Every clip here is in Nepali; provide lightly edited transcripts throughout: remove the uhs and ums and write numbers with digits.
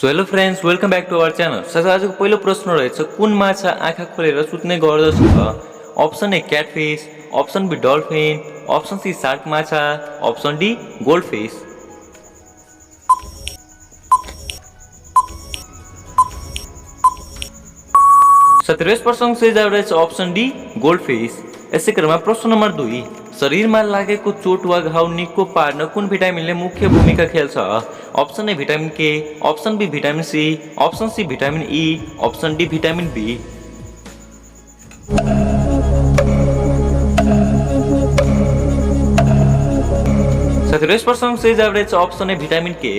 So hello friends, welcome back to our channel. साथै आजको पहिलो प्रश्न रहेछ, कुन माछा आँखा खोलेर सुत्ने गर्दछ? Option A catfish, option B dolphin, option C shark माछा, अप्सन डी गोल्डफिस। साथै यस प्रश्नको सही जवाब रहेछ अप्सन डी गोल्डफिस। यसै क्रममा प्रश्न नम्बर 2, शरीरमा लागेको चोट वा घाउ निको पार्न कुन भिटामिनले मुख्य भूमिका खेल्छ? Option A vitamin K, option B vitamin C, option C vitamin E, option D vitamin B. साथै यस प्रश्नको सही जवाब रहेछ अप्सन ए भिटामिन के।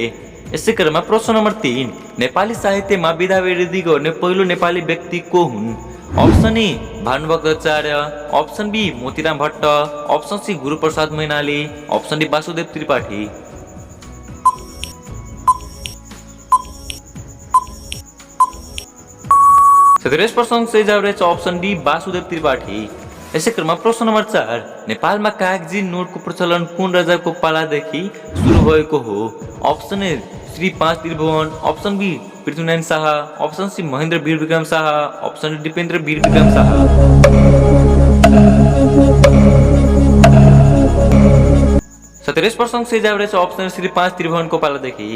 यसै क्रममा प्रश्न नम्बर 3, नेपाली साहित्यमा विधा वृद्धि गर्ने पहिलो नेपाली व्यक्ति को हुन्? Option A Bhanubhakta Acharya, option B Motiram Bhatta, option C Guruprasad Mainali, option D Vasudev Tripathi. साथै यस प्रश्नको सही जवाब रहेछ अप्सन डी वासुदेव त्रिपाठी। यसै क्रममा प्रश्न नम्बर 4, नेपालमा कागजी नोटको प्रचलन कुन राजाको पालादेखि सुरु भएको हो? Option A Shri 5 Tribhuvan, option B Prithvi Narayan Shah, option C Mahendra Bir Bikram Shah, option D Dipendra Bir Bikram Shah. साथै यस प्रश्नको सही जवाब रहेछ अप्सन श्री 5 त्रिभुवनको पालादेखि।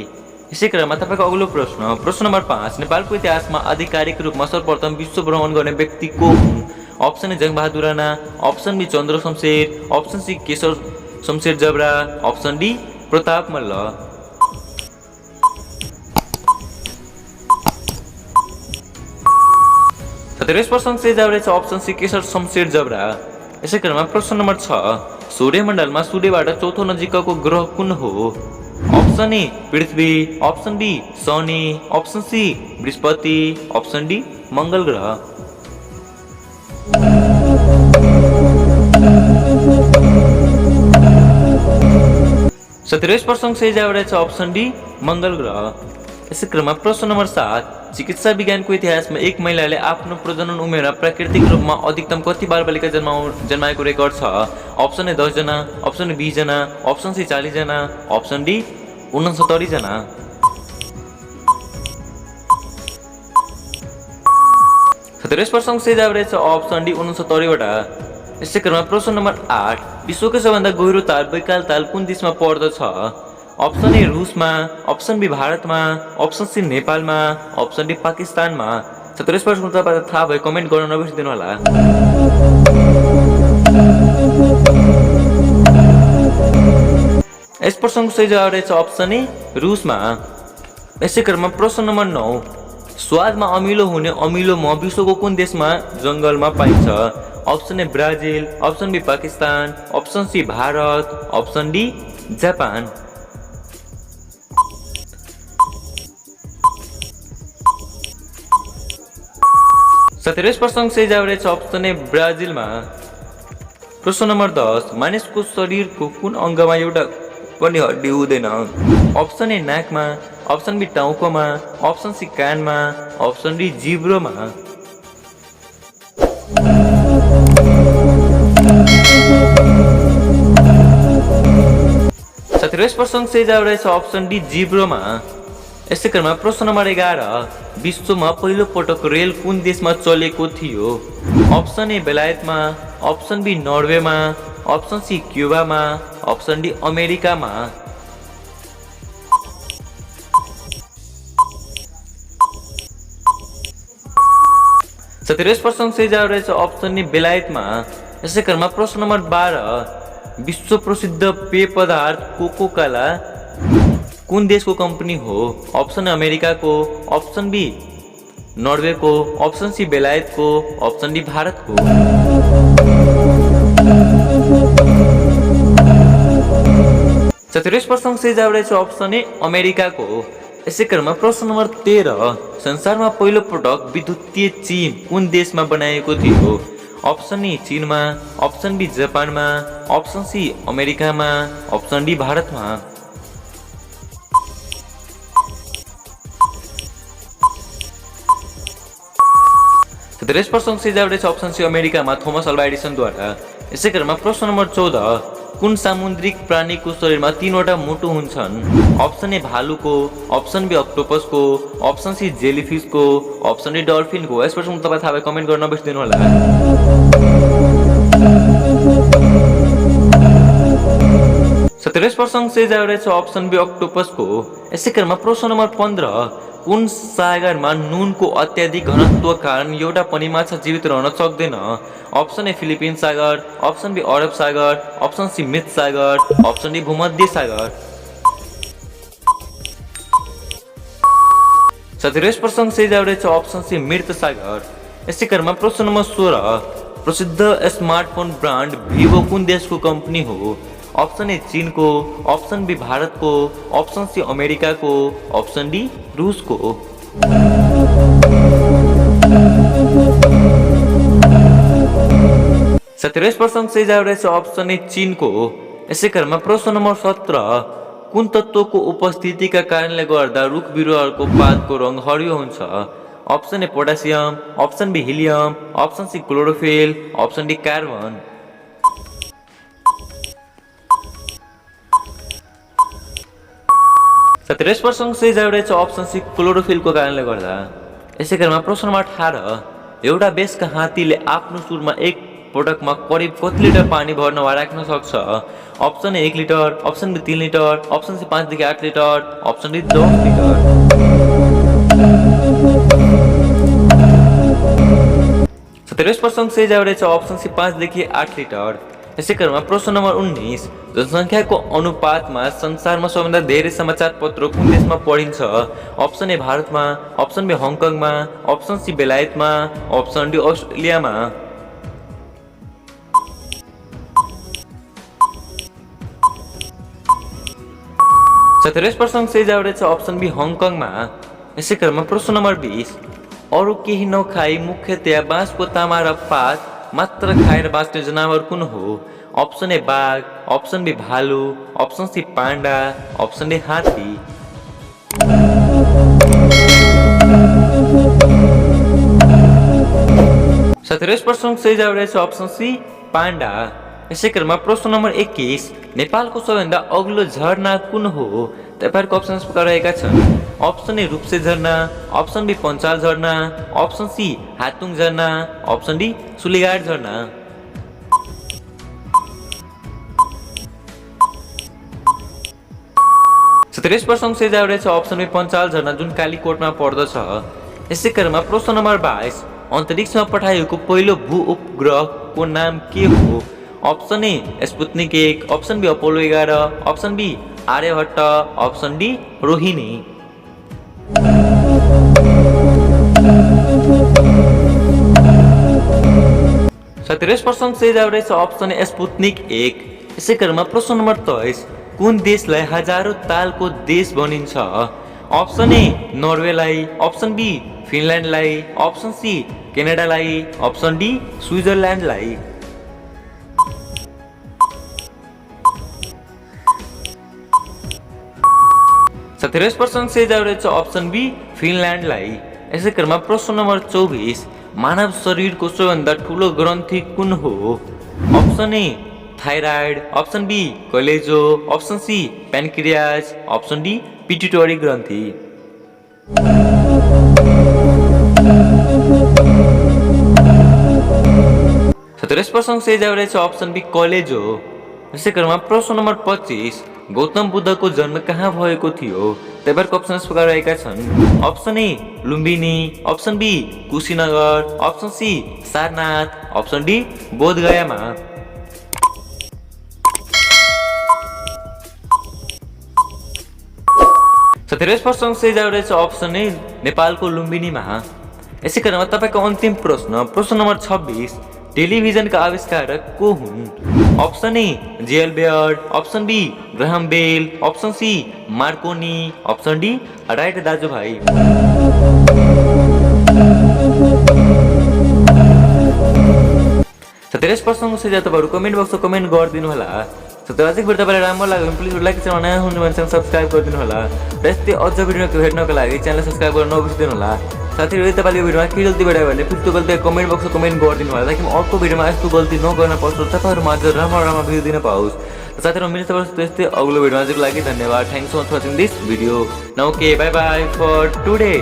यसै क्रममा तपाईको अग्लो प्रश्न नम्बर 5, नेपालको इतिहासमा आधिकारिक रूपमा सर्वप्रथम विश्व भ्रमण गर्ने व्यक्ति को हुन्? Option A Jangbahadur Rana, option B Chandra Shamsher, option C Keshav Shamsher Jabra, option D Pratap Malla. साथै यस प्रश्नको सही जवाब रहेछ अप्सन सी केशव शमशेर जबरा। यसै क्रममा प्रश्न नम्बर 6, सूर्यमण्डलमा सूर्यबाट चौथो नजिकको ग्रह कुन हो? अप्सन ए पृथ्वी, अप्सन बी शनि, अप्सन सी बृहस्पति, अप्सन डी मङ्गल ग्रह। साथै यस प्रश्नको सही जवाब रहेछ अप्सन डी मङ्गल ग्रह। यसै क्रममा प्रश्न नम्बर 7, चिकित्सा विज्ञानको इतिहासमा एक महिलाले आफ्नो प्रजनन उमेरमा प्राकृतिक रूपमा अधिकतम कति बाल बालिका जन्माएको रेकर्ड छ? अप्सन ए 10 जना, अप्सन ए 20 जना, अप्सन सी 40 जना, अप्सन डी 69 जना। साथै यस प्रश्नको सही जवाब रहेछ अप्सन डी 69 वटा। यसै क्रममा प्रश्न नम्बर 8, विश्वको सबैभन्दा गहिरो ताल बैकाल ताल कुन देशमा पर्दछ? अप्सन ए रुसमा, अप्सन बी भारतमा, अप्सन सी नेपालमा, अप्सन डी पाकिस्तानमा। साथै यस प्रश्नको तपाईलाई थाहा भए कमेन्ट गर्न नबिर्सिदिनु होला। यस प्रश्नको सही जवाब रहेछ अप्सन ए रुसमा। यसै क्रममा प्रश्न नम्बर 9, स्वादमा अमिलो हुने अमिलो मह विश्वको कुन देशमा जङ्गलमा पाइन्छ? Option A Brazil, option B Pakistan, option C Bharat, option D Japan. साथै यस प्रश्नको सही जवाब रहेछ अप्सन ए ब्राजिलमा। प्रश्न नम्बर 10, मानिसको शरीरको कुन अङ्गमा एउटा पनि हड्डी हुँदैन? अप्सन ए नाकमा, अप्सन बी टाउकोमा, अप्सन सी कानमा, अप्सन डी जिब्रोमा। साथै यस प्रश्नको सही जवाब रहेछ अप्सन डी जिब्रोमा। यसै क्रममा प्रश्न नम्बर 11, विश्वमा पहिलो पटक रेल कुन देशमा चलेको थियो? अप्सन ए बेलायतमा, अप्सन बी नर्वेमा, अप्सन सी क्युबामा, अप्सन डी अमेरिकामा। साथै यस प्रश्नको सही जवाब रहेछ अप्सन ए बेलायतमा। यसै क्रममा प्रश्न नम्बर 12, विश्व प्रसिद्ध पेय पदार्थ कोका कोला कुन देशको कम्पनी हो? अप्सन ए अमेरिकाको, अप्सन बी नर्वेको, अप्सन सी बेलायतको, अप्सन डी भारतको। साथै यस प्रश्नको सही जवाब रहेछ अप्सन ए अमेरिकाको। यसै क्रममा प्रश्न नम्बर 13, संसारमा पहिलो पटक विद्युतीय चिम कुन देशमा बनाएको थियो? अप्सन ए चीनमा, अप्सन बी जापानमा, अप्सन सी अमेरिकामा, अप्सन डी भारतमा। साथै यस प्रश्नको सही जवाब रहेछ अप्सन सी अमेरिकामा, थोमस अल्वा एडिसनद्वारा। यसै क्रममा प्रश्न नम्बर 14, कुन सामुद्रिक प्राणीको शरीरमा 3वटा मुटु हुन्छन्? अप्सन ए भालुको, अप्सन बी अक्टोपसको, अप्सन सी जेलीफिसको, अप्सन डी डल्फिनको। यस प्रश्नको तपाईँ थाहा भए कमेन्ट गर्न नबिर्सिदिनु होला। 70% से जा रहेछ अप्सन बी अक्टोपसको। यसै क्रममा प्रश्न नम्बर 15 कुन सागरमा नुनको अत्याधिक घनत्व कारण एउटा पनि माछा जीवित रहन सक्दैन? अप्सन ए फिलिपिन सागर, अप्सन बी अरब सागर, अप्सन सी मृत सागर, अप्सन डी भूमध्य सागर। 37% से जा रहेछ अप्सन सी मृत सागर। यसै क्रममा प्रश्न नम्बर 16 प्रसिद्ध स्मार्टफोन ब्रान्ड भिभो कुन देशको कम्पनी हो? अप्सन ए चीनको, अप्सन बी भारतको, अप्सन सी अमेरिकाको, अप्सन डी रुसको। 37% से जा रहेछ अप्सन ए चीनको। यसै क्रममा प्रश्न नम्बर 17 कुन तत्त्वको उपस्थितिका कारणले गर्दा रुख बिरुवाहरूको पातको रङ हरियो हुन्छ? Option A potassium, option B helium, option C chlorophyll, option D carbon. 37% से जा रहेछ अप्सन सी क्लोरोफिलको कारणले गर्दा। यसै क्रममा प्रश्न नम्बर 18 एउटा वयस्क हात्तीले आफ्नो सुरमा एक पटकमा करिब कति लिटर पानी भर्न वा राख्न सक्छ? Option A 1 litre, option B 3 litre, option C 5 देखि 8 लिटर, अप्सन डी 10 लिटर। 37% से जा रहेछ अप्सन सी 5 देखि 8 लिटर। यसै क्रममा प्रश्न नम्बर 19 जनसङ्ख्याको अनुपातमा संसारमा सबैभन्दा धेरै समाचार पत्र कुन देशमा पढिन्छ? अप्सन ए भारतमा, अप्सन बी हङकङमा, अप्सन सी बेलायतमा, अप्सन डी अस्ट्रेलियामा। 37% से जा रहेछ अप्सन बी हङकङमा। यसै क्रममा प्रश्न नम्बर 20 अरू केही नखाई मुख्यतया बाँसको तामा र पात मात्र खाएर बाँच्ने जनावर कुन हो? अप्सन ए बाघ, अप्सन बी भालु, option C panda, option D हात्ती। 37% से जा रहेछ अप्सन सी पाण्डा। यसै क्रममा प्रश्न नम्बर 21 नेपालको सबैभन्दा अग्लो झरना कुन हो? तपाईहरुको अप्सन्स रहेका छन्। अप्सन ए रूपसे झरना, अप्सन बी पञ्चाल झरना, अप्सन सी हातुङ झरना, अप्सन डी सुलीघाट झरना। 37% से जा रहेछ अप्सन बी पञ्चाल झरना जुन कालीकोटमा पर्दछ। यसै क्रममा प्रश्न नम्बर 22 अन्तरिक्षमा पठाइएको पहिलो भू उपग्रहको नाम के हो? Option A Sputnik 1, option B Apollo 11, option B Aryabhata, option D Rohini. 37% से जा रहेछ अप्सन ए स्पुतनिक 1। यसै क्रममा प्रश्न नम्बर 23 कुन देशलाई हजारौं तालको देश भनिन्छ? अप्सन ए नर्वेलाई, अप्सन बी फिनल्यान्डलाई, अप्सन सी क्यानाडालाई, अप्सन डी स्विजरल्यान्डलाई। 37% से जा रहेछ अप्सन बी फिनल्यान्डलाई। यसै क्रममा प्रश्न नम्बर 24 मानव शरीरको सबैभन्दा ठुलो ग्रन्थि कुन हो? Option A thyroid, option B कलेजो, option C pancreas, option D pituitary ग्रन्थि। 37% से जा रहेछ अप्सन बी कलेजो। यसै क्रममा प्रश्न नम्बर 25 गौतम बुद्धको जन्म कहाँ भएको थियो? तपाईहरुको अप्सन्स रहेका छन्। Option A Lumbini, option B Kushinagar, option C Sarnath, option D बोधगयामा। 37% से जा रहेछ अप्सन ए नेपालको लुम्बिनीमा। यसै क्रममा तपाईको अन्तिम प्रश्न नम्बर 26 टेलिभिजनका आविष्कारक को हुन्? Option A JL Baird, option B Graham Bell, option C Marconi, option D Wright दाजुभाइ। 37% से तपाईहरु कमेन्ट बक्समा कमेन्ट गरिदिनु होला। आजको भिडियो तपाईलाई राम्रो लाग्यो भने प्लिज लाइक च्यानल नयाँ हुनुहुन्छ भने सब्स्क्राइब गरिदिनु होला। र यस्तै अझ भिडियोको हेर्नको लागि च्यानल सब्स्क्राइब गर्न नबिर्सिदिनु होला। साथै यदि तपाईले यो भिडियोमा के गल्ती भेटायो भने प्लिज त्यो गल्ती कमेन्ट बक्समा कमेन्ट गरिदिनु होला ताकि म अर्को भिडियोमा यस्तो गल्ती नगर्न पर्छ, तपाईहरुमा अझ राम्रो भिडियो दिन पाओस्। साथीहरु मिल्छ त्यस्तै अग्लो भिडियोमा चाहिँ लागि धन्यवाद। Thanks so much for watching this video. Now okay bye bye for today.